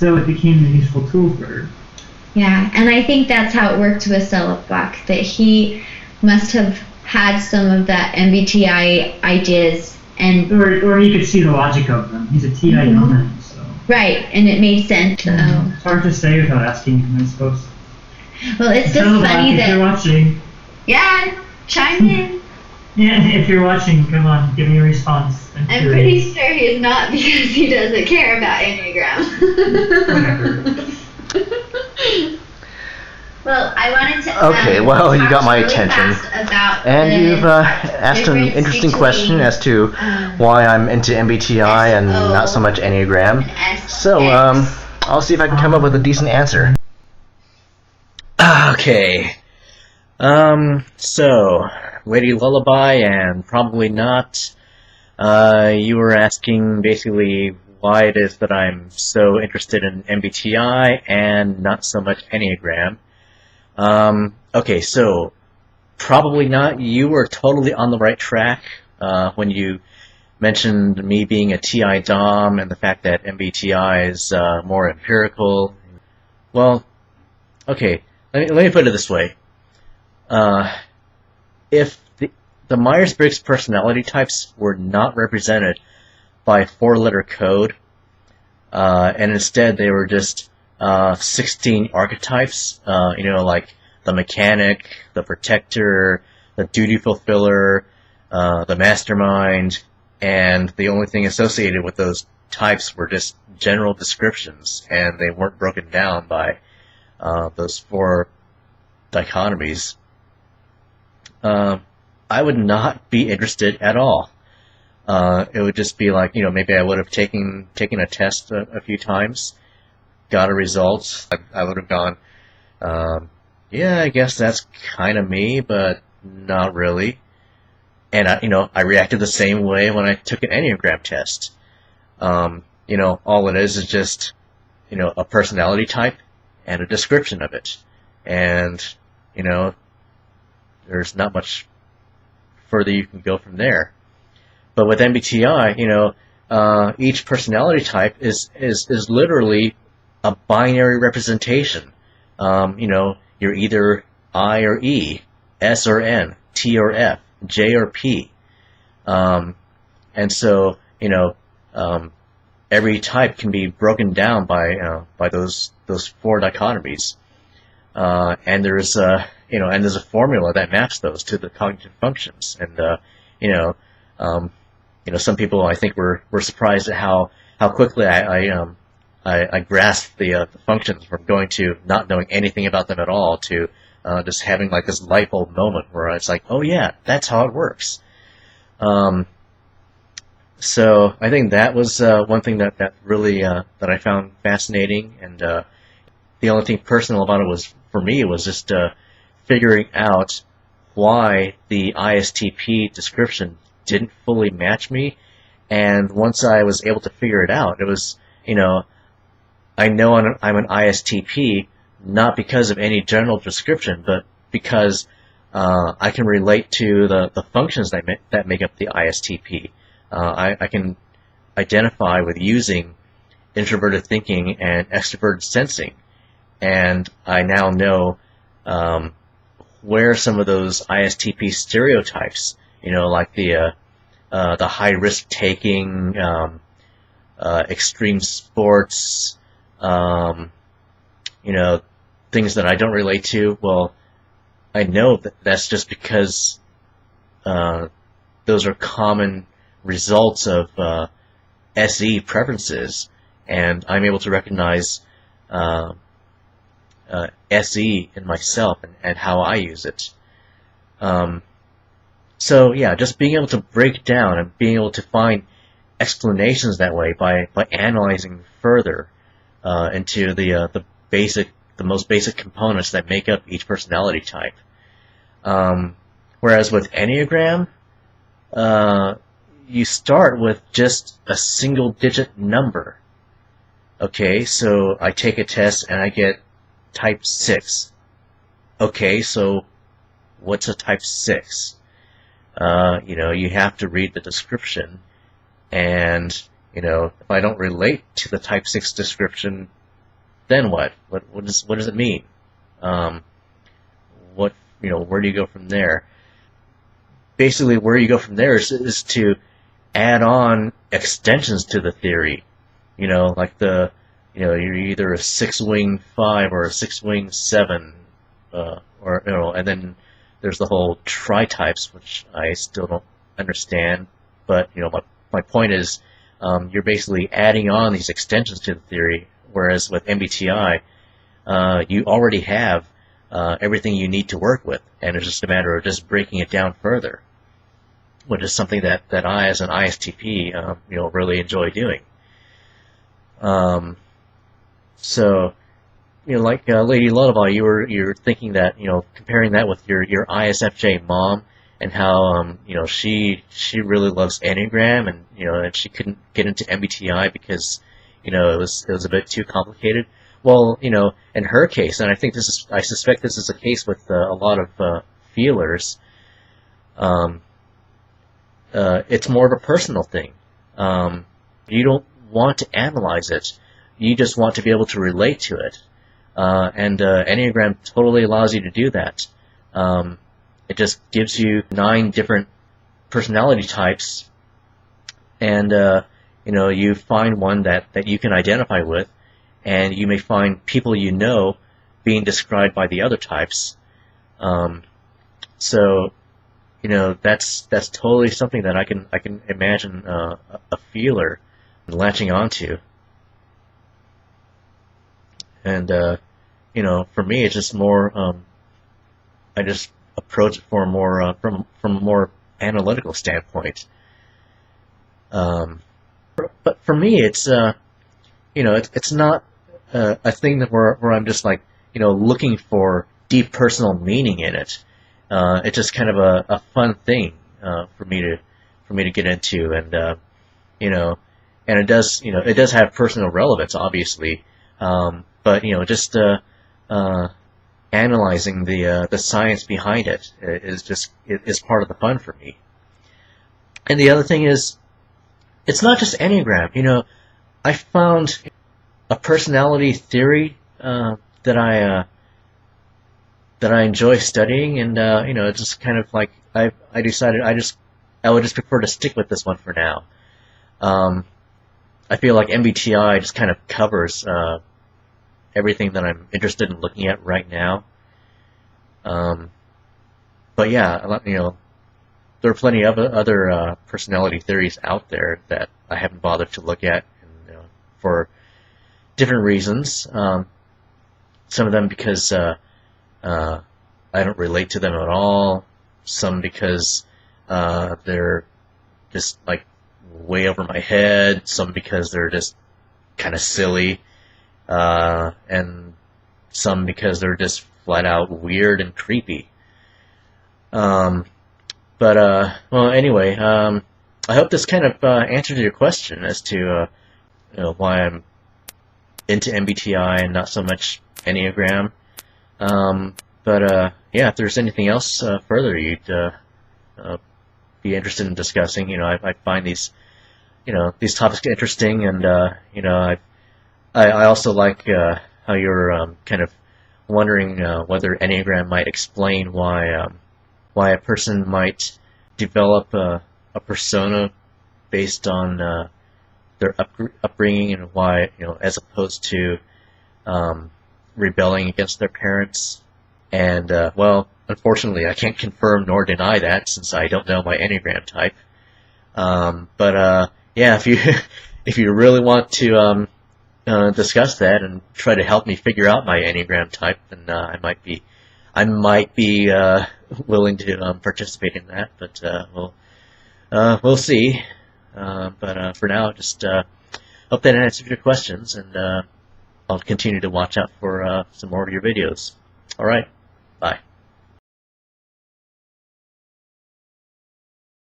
so it became a useful tool for her. Yeah, and I think that's how it worked with Sellerbach, that he must have had some of that MBTI ideas, and or he could see the logic of them. He's a TI dominant, so right, and it made sense. It's hard to say without asking him, I suppose. Well, it's just funny that if you're watching, chime in. Yeah, if you're watching, come on, give me a response. I'm pretty sure he's not, because he doesn't care about Enneagram. Whatever. Well, I wanted to. Okay, well, you got my attention, and you've asked an interesting question as to why I'm into MBTI and not so much Enneagram. So, I'll see if I can come up with a decent answer. Okay. So, Lady Lullaby and Probably Not. You were asking basically why it is that I'm so interested in MBTI and not so much Enneagram. Okay, so Probably Not. You were totally on the right track when you mentioned me being a TI Dom and the fact that MBTI is more empirical. Well, okay, let me put it this way. If the Myers-Briggs personality types were not represented by a 4-letter code, and instead they were just 16 archetypes, like the mechanic, the protector, the duty fulfiller, the mastermind, and the only thing associated with those types were just general descriptions, and they weren't broken down by those 4 dichotomies. I would not be interested at all. It would just be like, maybe I would have taken a test a few times, got a result. I would have gone, yeah, I guess that's kind of me, but not really. And I reacted the same way when I took an Enneagram test. All it is just, a personality type and a description of it. And, there's not much further you can go from there. But with MBTI, each personality type is literally a binary representation. You're either I or E, S or N, T or F, J or P. And so, every type can be broken down by those 4 dichotomies. And there's a formula that maps those to the cognitive functions. And some people I think were surprised at how quickly I grasped the functions from going to not knowing anything about them at all to just having like this light bulb moment where it's like, oh yeah, that's how it works. So I think that was one thing that really that I found fascinating, and the only thing personal about it was, for me, was just figuring out why the ISTP description didn't fully match me. And once I was able to figure it out, it was, I know I'm an ISTP not because of any general description, but because I can relate to the functions that make up the ISTP. I can identify with using introverted thinking and extroverted sensing, and I now know where some of those ISTP stereotypes, like the high risk taking, extreme sports, things that I don't relate to. Well, I know that's just because those are common results of SE preferences, and I'm able to recognize SE in myself and how I use it. So yeah, just being able to break down and being able to find explanations that way by analyzing further into the most basic components that make up each personality type. Whereas with Enneagram, you start with just a single-digit number. Okay, so I take a test and I get type 6. Okay, so what's a type 6? You have to read the description, and, if I don't relate to the type 6 description, then what? What does it mean? Where do you go from there? Basically, where you go from there is to add on extensions to the theory. Like you're either a 6-wing 5 or a 6-wing 7, and then there's the whole tri-types, which I still don't understand. But my point is, you're basically adding on these extensions to the theory, whereas with MBTI, you already have everything you need to work with, and it's just a matter of just breaking it down further, which is something that I, as an ISTP, really enjoy doing. So, like Lady Lullaby, you're thinking that, comparing that with your ISFJ mom, and how she really loves Enneagram, and she couldn't get into MBTI because it was a bit too complicated. Well, in her case, and I suspect this is the case with a lot of feelers. It's more of a personal thing. You don't want to analyze it. You just want to be able to relate to it. And Enneagram totally allows you to do that. It just gives you 9 different personality types, and you find one that you can identify with, and you may find people being described by the other types. So that's totally something that I can imagine a feeler latching onto. And for me, it's just more. I just approach it from a more analytical standpoint. But for me, it's it's not a thing where I'm just looking for deep personal meaning in it. It's just kind of a fun thing for me to get into, and and it does have personal relevance, obviously. But just analyzing the science behind it is part of the fun for me. And the other thing is, it's not just Enneagram. I found a personality theory that I enjoy studying, and it's just kind of like I decided I would just prefer to stick with this one for now. I feel like MBTI just kind of covers everything that I'm interested in looking at right now. But yeah, there are plenty of other personality theories out there that I haven't bothered to look at, and, for different reasons. Some of them because I don't relate to them at all. Some because they're just way over my head. Some because they're just kind of silly. And some because they're just flat out weird and creepy. Well, anyway, I hope this kind of answered your question as to why I'm into MBTI and not so much Enneagram. Yeah, if there's anything else further you'd be interested in discussing, I find these topics interesting, and I also like how you're kind of wondering whether Enneagram might explain why a person might develop a persona based on their upbringing, and why, as opposed to rebelling against their parents. And well, unfortunately, I can't confirm nor deny that, since I don't know my Enneagram type. Yeah, if you really want to discuss that and try to help me figure out my Enneagram type, then I might be willing to participate in that. But we'll see. For now, just hope that answered your questions, and I'll continue to watch out for some more of your videos. All right.